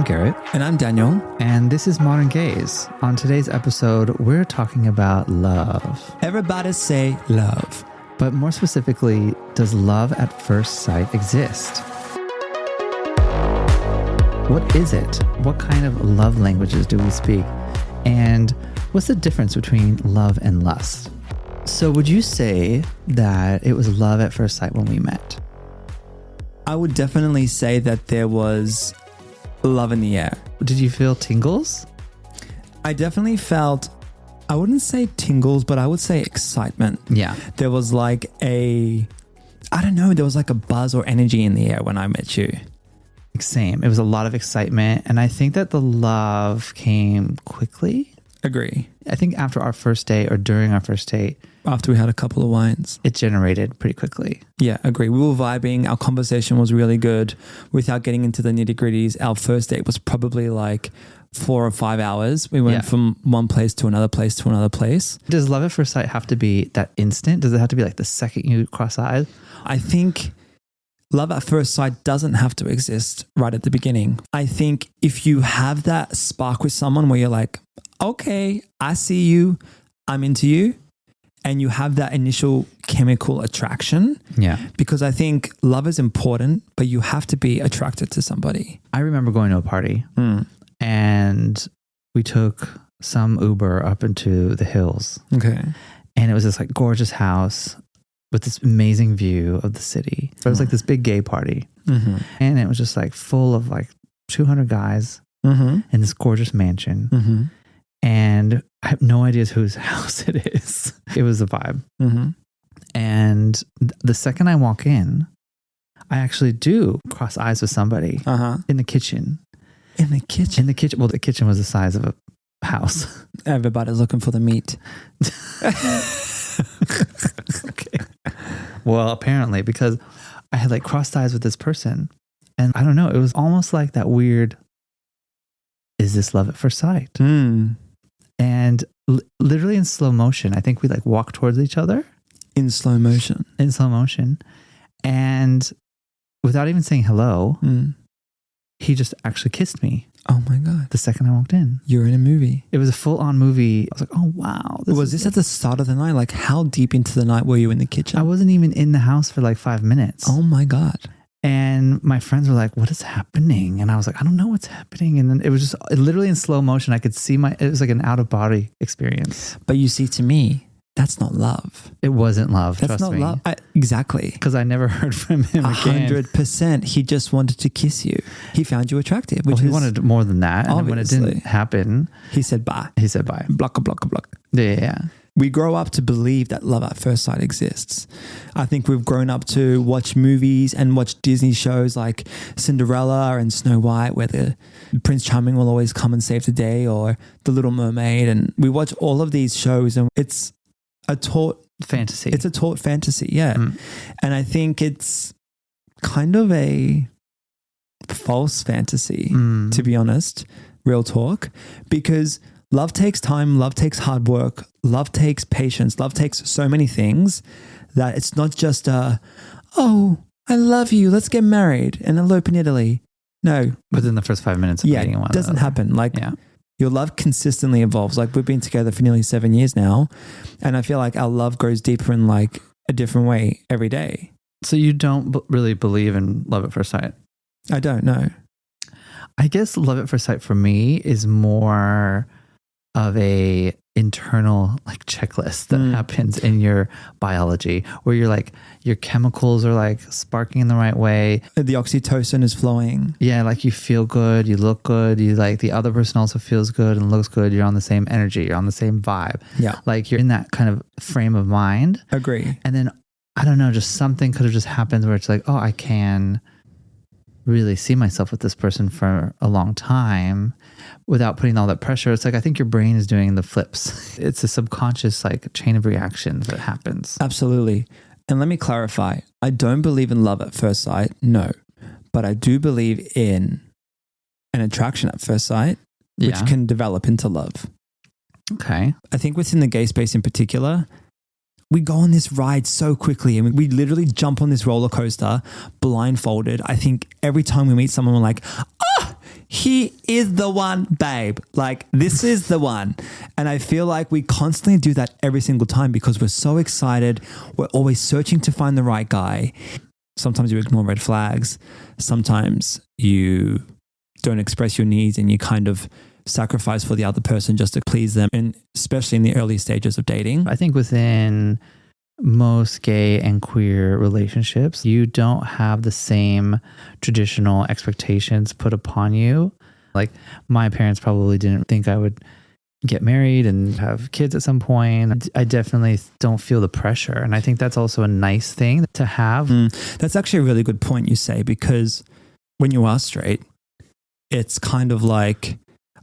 I'm Garet. And I'm Daniel. And this is Modern Gaze. On today's episode, we're talking about love. Everybody say love. But more specifically, does love at first sight exist? What is it? What kind of love languages do we speak? And what's the difference between love and lust? So would you say that it was love at first sight when we met? I would definitely say that there was love in the air. Did you feel tingles? I definitely felt, I wouldn't say tingles, but I would say excitement. Yeah. There was like there was like a buzz or energy in the air when I met you. Same. It was a lot of excitement. And I think that the love came quickly. Agree. I think after our first date or during our first date, after we had a couple of wines, it generated pretty quickly. Yeah, agree. We were vibing. Our conversation was really good. Without getting into the nitty gritties, our first date was probably like 4 or 5 hours. We went from one place to another place to another place. Does love at first sight have to be that instant? Does it have to be like the second you cross eyes? I think love at first sight doesn't have to exist right at the beginning. I think if you have that spark with someone where you're like, okay, I see you, I'm into you, and you have that initial chemical attraction. Yeah. Because I think love is important, but you have to be attracted to somebody. I remember going to a party and we took some Uber up into the hills. Okay. And it was this like gorgeous house with this amazing view of the city. But it was like this big gay party. Mm-hmm. And it was just like full of like 200 guys in this gorgeous mansion. Mm-hmm. And I have no idea whose house it is. It was a vibe. Mm-hmm. And the second I walk in, I actually do cross eyes with somebody in the kitchen. In the kitchen? In the kitchen. Well, the kitchen was the size of a house. Everybody's looking for the meat. Okay. Well, apparently, because I had like crossed eyes with this person. And I don't know, it was almost like that weird, is this love at first sight? And literally in slow motion, I think we like walked towards each other. In slow motion. In slow motion. And without even saying hello, he just actually kissed me. Oh my God. The second I walked in. You're in a movie. It was a full on movie. I was like, oh wow. Was this at the start of the night? Like how deep into the night were you in the kitchen? I wasn't even in the house for like 5 minutes. Oh my God. And my friends were like, what is happening? And I was like, I don't know what's happening. And then it was just literally in slow motion. I could see it was like an out of body experience. But you see, to me, that's not love. It wasn't love. That's not love. Exactly. Because I never heard from him again. 100%. He just wanted to kiss you. He found you attractive. He wanted more than that. And when it obviously didn't happen, he said bye. He said bye. Block, block, block. Yeah. We grow up to believe that love at first sight exists. I think we've grown up to watch movies and watch Disney shows like Cinderella and Snow White, where the Prince Charming will always come and save the day, or The Little Mermaid. And we watch all of these shows and it's a taught fantasy. It's a taught fantasy, yeah. And I think it's kind of a false fantasy, to be honest, real talk, because love takes time, love takes hard work, love takes patience, love takes so many things that it's not just oh, I love you, let's get married and elope in Italy. No. Within the first 5 minutes of meeting one another. It doesn't happen. Like your love consistently evolves. Like we've been together for nearly 7 years now, and I feel like our love grows deeper in like a different way every day. So you don't really believe in love at first sight? I don't know. I guess love at first sight for me is more of a internal like checklist that happens in your biology, where you're like your chemicals are like sparking in the right way, the oxytocin is flowing, like you feel good, you look good, you like the other person also feels good and looks good, you're on the same energy, you're on the same vibe, like you're in that kind of frame of mind. Agree. And then I don't know, just something could have just happened where it's like, oh, I can really see myself with this person for a long time without putting all that pressure. It's like, I think your brain is doing the flips. It's a subconscious like chain of reactions that happens. Absolutely. And let me clarify. I don't believe in love at first sight. No, but I do believe in an attraction at first sight, which can develop into love. Okay. I think within the gay space in particular, we go on this ride so quickly and we literally jump on this roller coaster blindfolded. I think every time we meet someone, we're like, he is the one, babe. Like, this is the one. And I feel like we constantly do that every single time because we're so excited. We're always searching to find the right guy. Sometimes you ignore red flags. Sometimes you don't express your needs and you kind of sacrifice for the other person just to please them. And especially in the early stages of dating. I think within most gay and queer relationships, you don't have the same traditional expectations put upon you. Like, my parents probably didn't think I would get married and have kids at some point. I definitely don't feel the pressure. And I think that's also a nice thing to have. That's actually a really good point you say, because when you are straight, it's kind of like,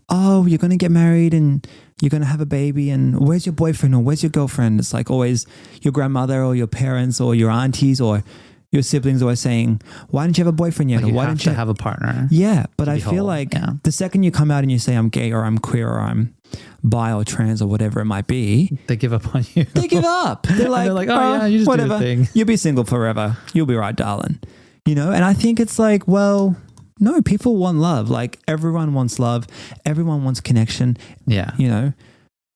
oh, you're going to get married and you're going to have a baby, and where's your boyfriend or where's your girlfriend? It's like always your grandmother or your parents or your aunties or your siblings always saying, why didn't you have a boyfriend yet? Like, or why didn't you have a partner? Yeah, but I feel like the second you come out and you say I'm gay or I'm queer or I'm bi or trans or whatever it might be, they give up on you. They give up. They're like, oh yeah, you just whatever. do your thing. You'll be single forever. You'll be right, darling. You know, and I think it's like, well, no, people want love. Like, everyone wants love. Everyone wants connection. Yeah. You know,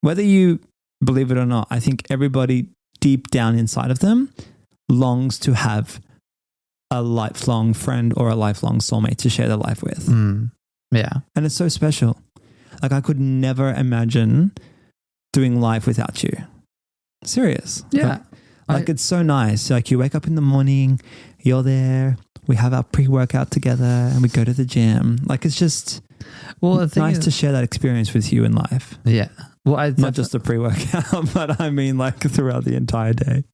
whether you believe it or not, I think everybody deep down inside of them longs to have a lifelong friend or a lifelong soulmate to share their life with. Yeah. And it's so special. Like, I could never imagine doing life without you. Serious. Yeah. Like it's so nice. Like, you wake up in the morning, you're there, we have our pre-workout together and we go to the gym. Like, it's just it's nice to share that experience with you in life. Yeah. Well, not just the pre-workout, but I mean like throughout the entire day.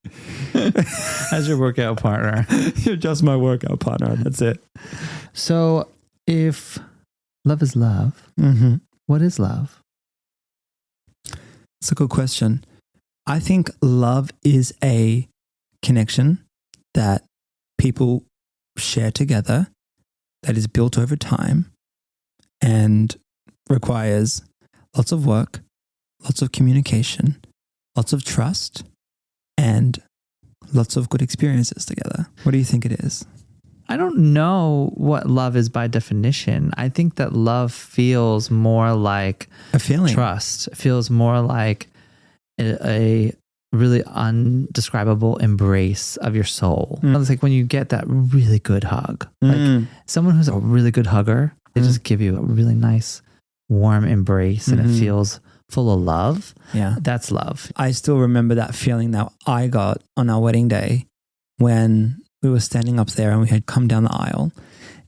As your workout partner. You're just my workout partner. That's it. So if love is love, what is love? It's a good question. I think love is a connection that people share together that is built over time and requires lots of work, lots of communication, lots of trust, and lots of good experiences together. What do you think it is? I don't know what love is by definition. I think that love feels more like a feeling. Trust. It feels more like a really undescribable embrace of your soul. It's like when you get that really good hug. Like someone who's a really good hugger, they just give you a really nice, warm embrace and it feels full of love. Yeah. That's love. I still remember that feeling that I got on our wedding day when we were standing up there and we had come down the aisle,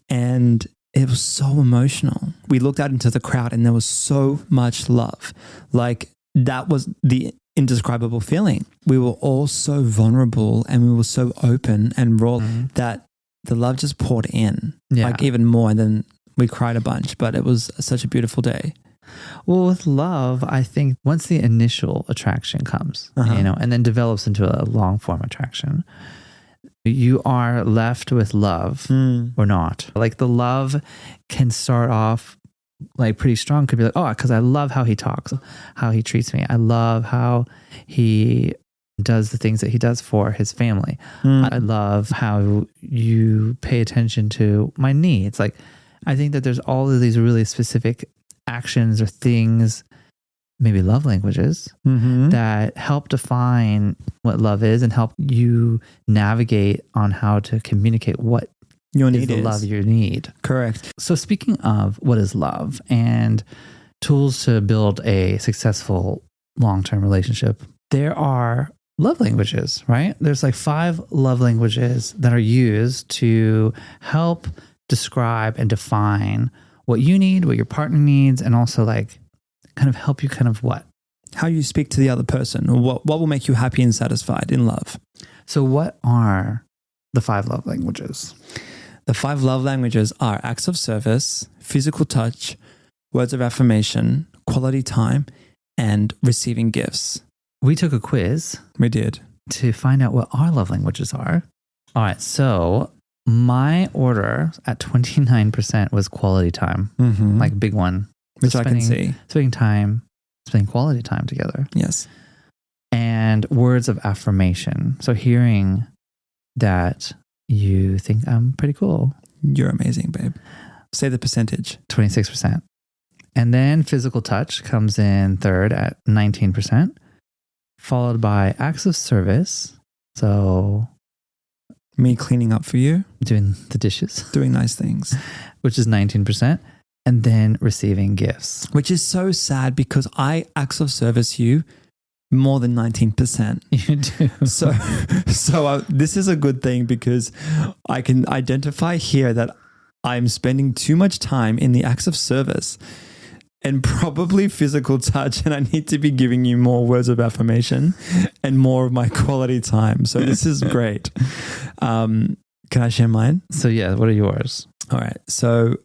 and it was so emotional. We looked out into the crowd and there was so much love. Like, that was the indescribable feeling. We were all so vulnerable and we were so open and raw that the love just poured in, like even more. And then we cried a bunch, but it was such a beautiful day. Well, with love, I think once the initial attraction comes, and then develops into a long form attraction, you are left with love or not. Like, the love can start off like pretty strong. Could be like, oh, because I love how he talks, how he treats me. I love how he does the things that he does for his family. I love how you pay attention to my needs. Like, I think that there's all of these really specific actions or things, maybe love languages, that help define what love is and help you navigate on how to communicate what your need is the love you need. Correct. So speaking of what is love and tools to build a successful long-term relationship, there are love languages, right? There's like 5 love languages that are used to help describe and define what you need, what your partner needs, and also like kind of help you kind of what? How you speak to the other person, or what will make you happy and satisfied in love. So what are the 5 love languages? The 5 love languages are acts of service, physical touch, words of affirmation, quality time, and receiving gifts. We took a quiz. We did. To find out what our love languages are. All right. So my order at 29% was quality time, like big one. Which I can see. Spending quality time together. Yes. And words of affirmation. So hearing that you think I'm pretty cool. You're amazing, babe. Say the percentage. 26%. And then physical touch comes in third at 19%, followed by acts of service. So me cleaning up for you, doing the dishes, doing nice things, which is 19%. And then receiving gifts, which is so sad because I acts of service you more than 19%. You do. So this is a good thing because I can identify here that I'm spending too much time in the acts of service and probably physical touch, and I need to be giving you more words of affirmation and more of my quality time. So this is great. Can I share mine? So yeah, what are yours? All right. So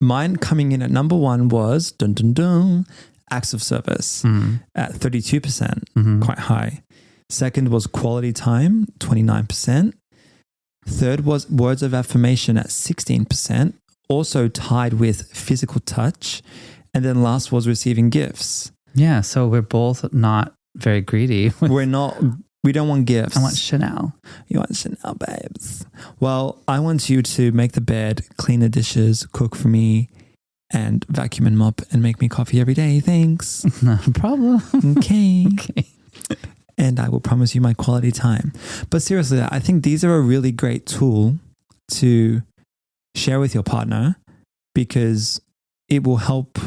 mine coming in at number 1 was acts of service at 32%, quite high. Second was quality time, 29%. Third was words of affirmation at 16%, also tied with physical touch. And then last was receiving gifts. Yeah, so we're both not very greedy. We don't want gifts. I want Chanel. You want Chanel, babes. Well, I want you to make the bed, clean the dishes, cook for me, and vacuum and mop and make me coffee every day. Thanks. Not a problem. Okay. Okay. And I will promise you my quality time. But seriously, I think these are a really great tool to share with your partner because it will help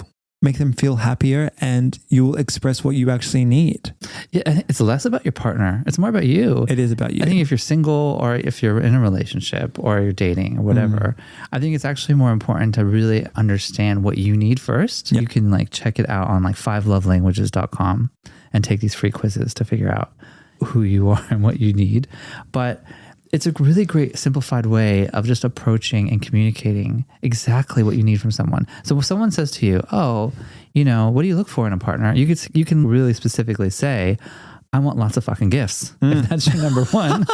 make them feel happier and you will express what you actually need. Yeah, I think it's less about your partner. It's more about you. It is about you. I think if you're single or if you're in a relationship or you're dating or whatever, I think it's actually more important to really understand what you need first. Yep. You can like check it out on like 5lovelanguages.com and take these free quizzes to figure out who you are and what you need. But it's a really great simplified way of just approaching and communicating exactly what you need from someone. So if someone says to you, oh, you know, what do you look for in a partner? You can really specifically say, I want lots of fucking gifts. If that's your number one.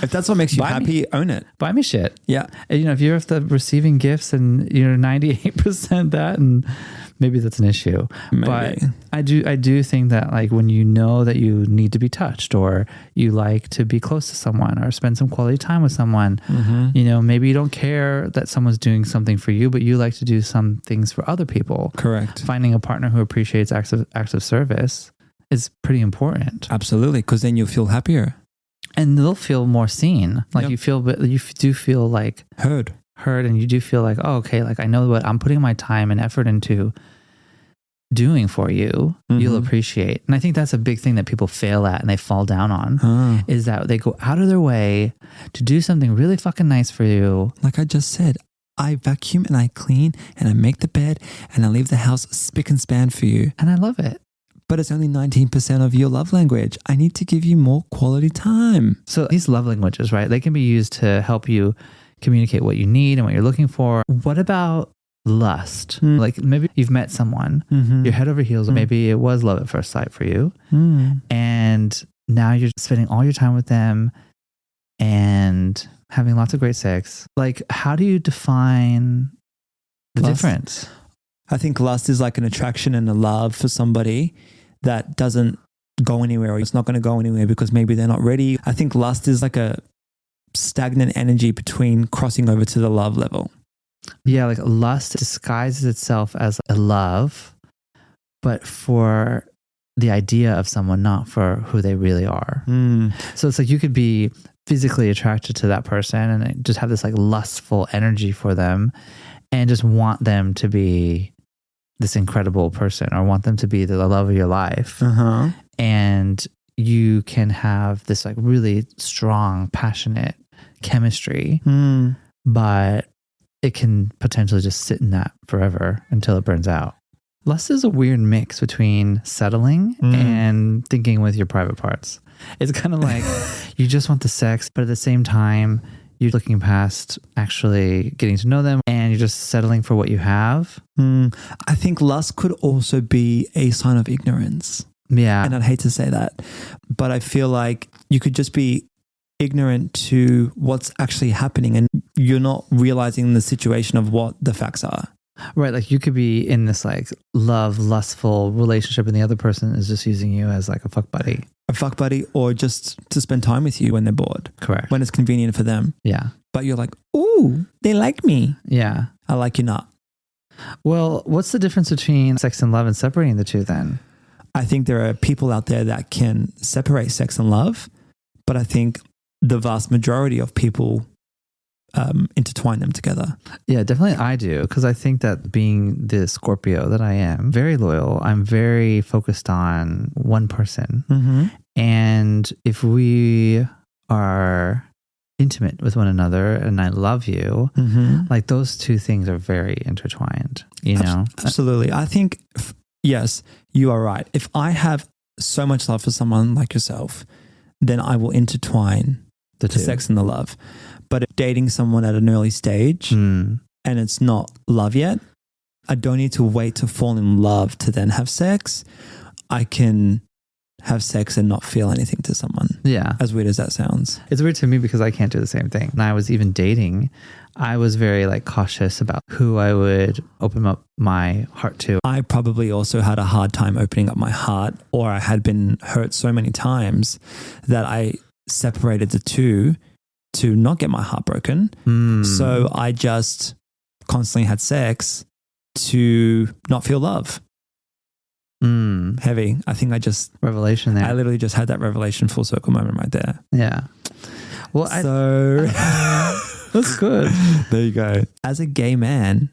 If that's what makes you happy, own it. Buy me shit. Yeah. And, you know, if you're the receiving gifts and you're 98% that, and maybe that's an issue. Maybe. But I do think that like when you know that you need to be touched or you like to be close to someone or spend some quality time with someone, you know, maybe you don't care that someone's doing something for you, but you like to do some things for other people. Correct. Finding a partner who appreciates acts of service is pretty important. Absolutely, because then you'll feel happier. And they'll feel more seen. Like you do feel like heard, and you do feel like, oh, okay, like I know what I'm putting my time and effort into doing for you, you'll appreciate. And I think that's a big thing that people fail at and they fall down on is that they go out of their way to do something really fucking nice for you. Like I just said, I vacuum and I clean and I make the bed and I leave the house spick and span for you. And I love it. But it's only 19% of your love language. I need to give you more quality time. So these love languages, right? They can be used to help you communicate what you need and what you're looking for. What about lust? Like maybe you've met someone, you're head over heels, maybe it was love at first sight for you. And now you're spending all your time with them and having lots of great sex. Like, how do you define the difference? I think lust is like an attraction and a love for somebody that doesn't go anywhere, or it's not going to go anywhere because maybe they're not ready. I think lust is like a stagnant energy between crossing over to the love level. Yeah, like lust disguises itself as a love, but for the idea of someone, not for who they really are. So it's like you could be physically attracted to that person and just have this like lustful energy for them and just want them to be this incredible person or want them to be the love of your life. And you can have this like really strong, passionate chemistry, but it can potentially just sit in that forever until it burns out. Lust is a weird mix between settling and thinking with your private parts. It's kind of like you just want the sex, but at the same time, you're looking past actually getting to know them and you're just settling for what you have. I think lust could also be a sign of ignorance. Yeah. And I'd hate to say that, but I feel like you could just be ignorant to what's actually happening and you're not realizing the situation of what the facts are. Right. Like you could be in this like lustful relationship and the other person is just using you as like a fuck buddy. A fuck buddy, or just to spend time with you when they're bored. Correct. When it's convenient for them. Yeah. But you're like, ooh, they like me. Yeah. I like you not. Well, what's the difference between sex and love and separating the two then? I think there are people out there that can separate sex and love, but I think the vast majority of people intertwine them together. Yeah, definitely I do. Because I think that being the Scorpio that I am, very loyal, I'm very focused on one person. Mm-hmm. And if we are intimate with one another and I love you, like those two things are very intertwined, you know? Absolutely. I think, yes, you are right. If I have so much love for someone like yourself, then I will intertwine the sex and the love. But if dating someone at an early stage and it's not love yet, I don't need to wait to fall in love to then have sex. I can have sex and not feel anything to someone. Yeah. As weird as that sounds. It's weird to me because I can't do the same thing. When I was even dating, I was very like cautious about who I would open up my heart to. I probably also had a hard time opening up my heart, or I had been hurt so many times that I separated the two to not get my heart broken. So I just constantly had sex to not feel love. Heavy. I think I just... Revelation there. I literally just had that revelation full circle moment right there. Yeah. Well, that's good. There you go. As a gay man,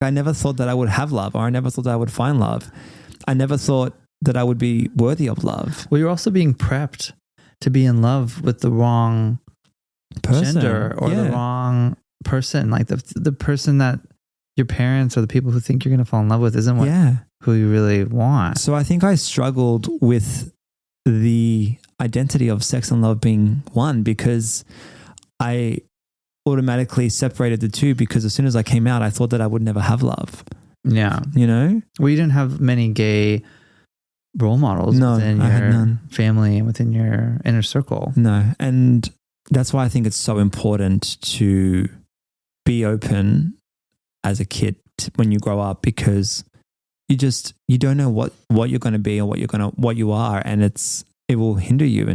I never thought that I would have love, or I never thought that I would find love. I never thought that I would be worthy of love. Well, you're also being prepped to be in love with the wrong gender or the wrong person. Like the person that your parents or the people who think you're going to fall in love with isn't what who you really want. So I think I struggled with the identity of sex and love being one, because I automatically separated the two, because as soon as I came out, I thought that I would never have love. Yeah. You know? Well, you didn't have many gay role models within your family and within your inner circle. No. And that's why I think it's so important to be open as a kid when you grow up, because you don't know what you're going to be or what you are, and it will hinder you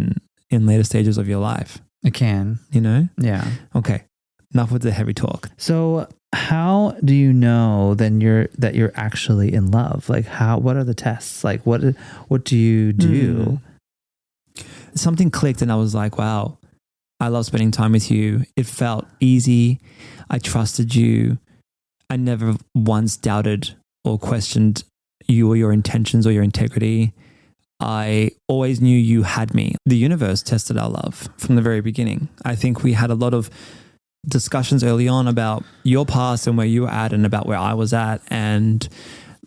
in later stages of your life. It can, you know? Yeah. Okay. Enough with the heavy talk. So how do you know then that you're actually in love? Like what are the tests? Like what do you do? Something clicked and I was like, wow, I love spending time with you. It felt easy. I trusted you. I never once doubted or questioned you or your intentions or your integrity. I always knew you had me. The universe tested our love from the very beginning. I think we had a lot of discussions early on about your past and where you were at and about where I was at. And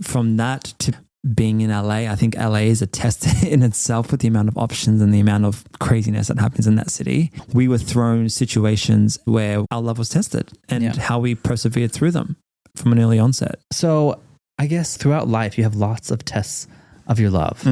from that to being in LA, I think LA is a test in itself with the amount of options and the amount of craziness that happens in that city. We were thrown situations where our love was tested and how we persevered through them from an early onset. So I guess throughout life, you have lots of tests of your love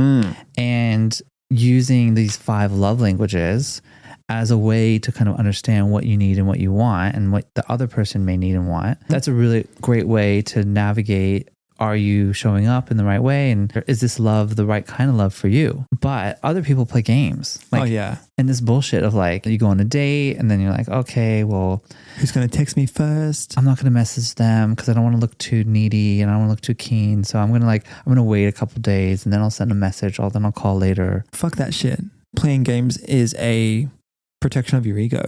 and using these 5 love languages as a way to kind of understand what you need and what you want and what the other person may need and want. That's a really great way to navigate. Are you showing up in the right way? And is this love the right kind of love for you? But other people play games. Like, and this bullshit of like, you go on a date and then you're like, okay, well, who's going to text me first? I'm not going to message them because I don't want to look too needy and I don't want to look too keen. So I'm going to wait a couple days and then I'll send a message or then I'll call later. Fuck that shit. Playing games is a protection of your ego.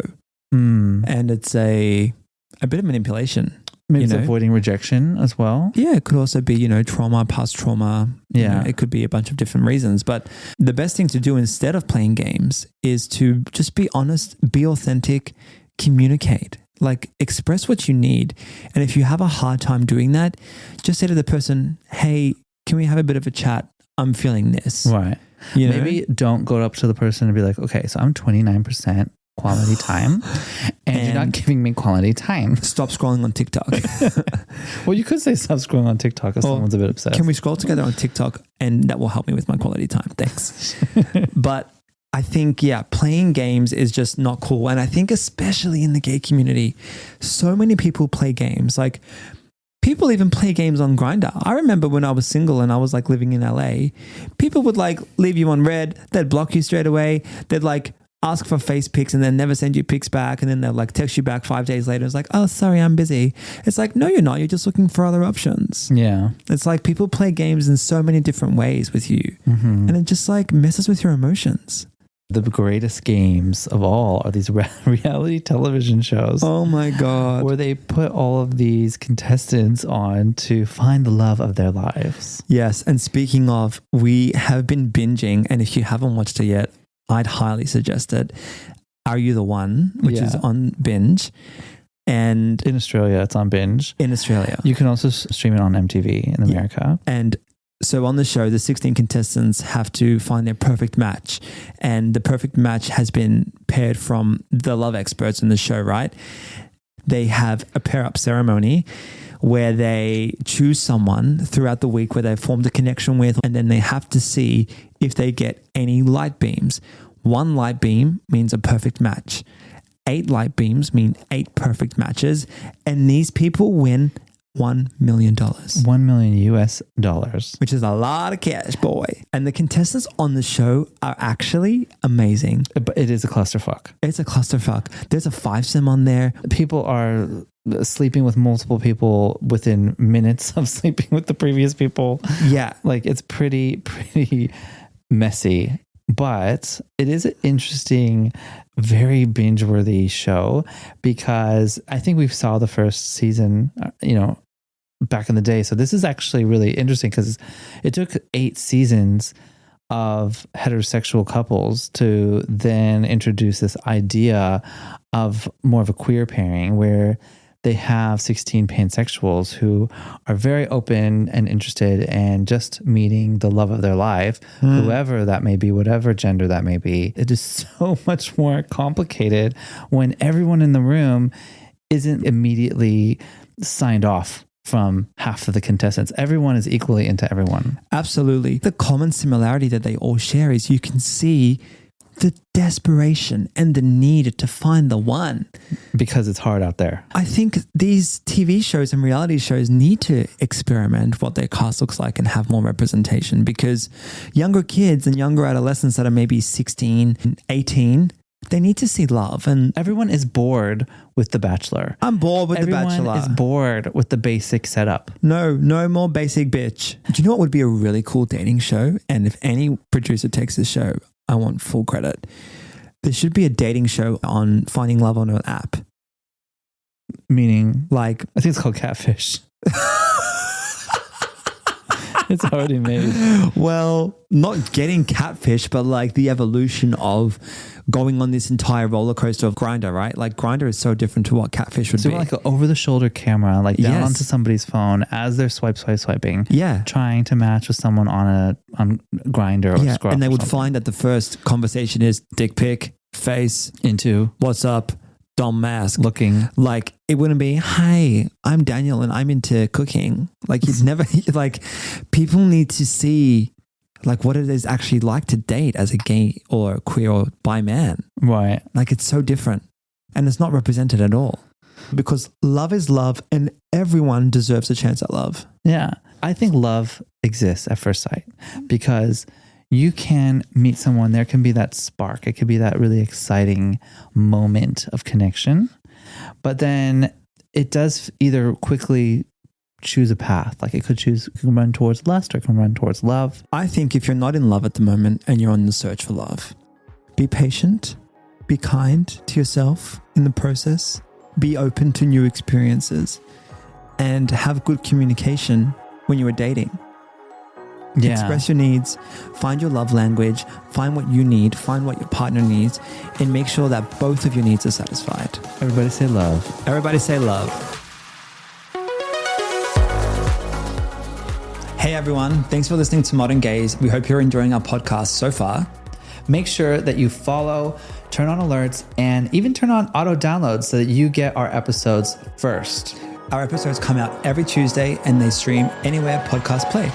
And it's a bit of manipulation. Maybe it's avoiding rejection as well. Yeah, it could also be, trauma, past trauma. Yeah. It could be a bunch of different reasons. But the best thing to do instead of playing games is to just be honest, be authentic, communicate, like express what you need. And if you have a hard time doing that, just say to the person, hey, can we have a bit of a chat? I'm feeling this. Right. Maybe don't go up to the person and be like, okay, so I'm 29% quality time and you're not giving me quality time. Stop scrolling on TikTok. Well, you could say stop scrolling on TikTok if someone's a bit obsessed. Can we scroll together on TikTok and that will help me with my quality time? Thanks. But I think, playing games is just not cool. And I think especially in the gay community, so many people play games. Like People even play games on Grindr. I remember when I was single and I was like living in LA, people would like leave you on red. They'd block you straight away. They'd like ask for face pics and then never send you pics back. And then they'll like text you back 5 days later. It's like, oh, sorry, I'm busy. It's like, no, you're not. You're just looking for other options. Yeah. It's like people play games in so many different ways with you. And it just like messes with your emotions. The greatest games of all are these reality television shows. Oh my God. Where they put all of these contestants on to find the love of their lives. Yes. And speaking of, we have been binging. And if you haven't watched it yet, I'd highly suggest it. Are You the One? Which is on Binge. And in Australia, it's on Binge. In Australia. You can also stream it on MTV in America. And so on the show, the 16 contestants have to find their perfect match. And the perfect match has been paired from the love experts in the show, right? They have a pair up ceremony where they choose someone throughout the week where they've formed a connection with, and then they have to see if they get any light beams. 1 light beam means a perfect match. 8 light beams mean 8 perfect matches. And these people win $1 million. $1 million US, which is a lot of cash, boy. And the contestants on the show are actually amazing. But it is a clusterfuck. It's a clusterfuck. There's a 5-sim on there. People are sleeping with multiple people within minutes of sleeping with the previous people. Yeah. Like it's pretty messy. But it is an interesting, very binge-worthy show because I think we saw the first season, back in the day. So this is actually really interesting because it took 8 seasons of heterosexual couples to then introduce this idea of more of a queer pairing where they have 16 pansexuals who are very open and interested and just meeting the love of their life, whoever that may be, whatever gender that may be. It is so much more complicated when everyone in the room isn't immediately signed off from half of the contestants. Everyone is equally into everyone. Absolutely. The common similarity that they all share is you can see the desperation and the need to find the one. Because it's hard out there. I think these TV shows and reality shows need to experiment what their cast looks like and have more representation because younger kids and younger adolescents that are maybe 16, 18, they need to see love. And everyone is bored with The Bachelor. I'm bored with The Bachelor. Everyone is bored with the basic setup. No more basic bitch. Do you know what would be a really cool dating show? And if any producer takes this show, I want full credit. There should be a dating show on finding love on an app. Meaning? Like, I think it's called Catfish. It's already made. Well, not getting catfish, but like the evolution of going on this entire roller coaster of Grindr, right? Like Grindr is so different to what catfish would be. So like an over-the-shoulder camera, like down onto somebody's phone as they're swiping. Yeah. Trying to match with someone on Grindr or Scruff. And they would find that the first conversation is dick pic, face, into what's up, dumb mask. Looking. Like it wouldn't be, hi, I'm Daniel and I'm into cooking. Like you'd never, like people need to see like what it is actually like to date as a gay or queer or bi man. Right. Like it's so different and it's not represented at all because love is love and everyone deserves a chance at love. Yeah. I think love exists at first sight because you can meet someone, there can be that spark. It could be that really exciting moment of connection, but then it does either quickly choose a path. Like it can run towards lust or it can run towards love. I think if you're not in love at the moment and you're on the search for love, be patient, be kind to yourself in the process, be open to new experiences and have good communication when you are dating. Yeah. Express your needs, find your love language, find what you need, find what your partner needs, and make sure that both of your needs are satisfied. Everybody say love. Everybody say love. Hey everyone, thanks for listening to Modern Gaze. We hope you're enjoying our podcast so far. Make sure that you follow, turn on alerts, and even turn on auto downloads so that you get our episodes first. Our episodes come out every Tuesday and they stream anywhere podcasts play.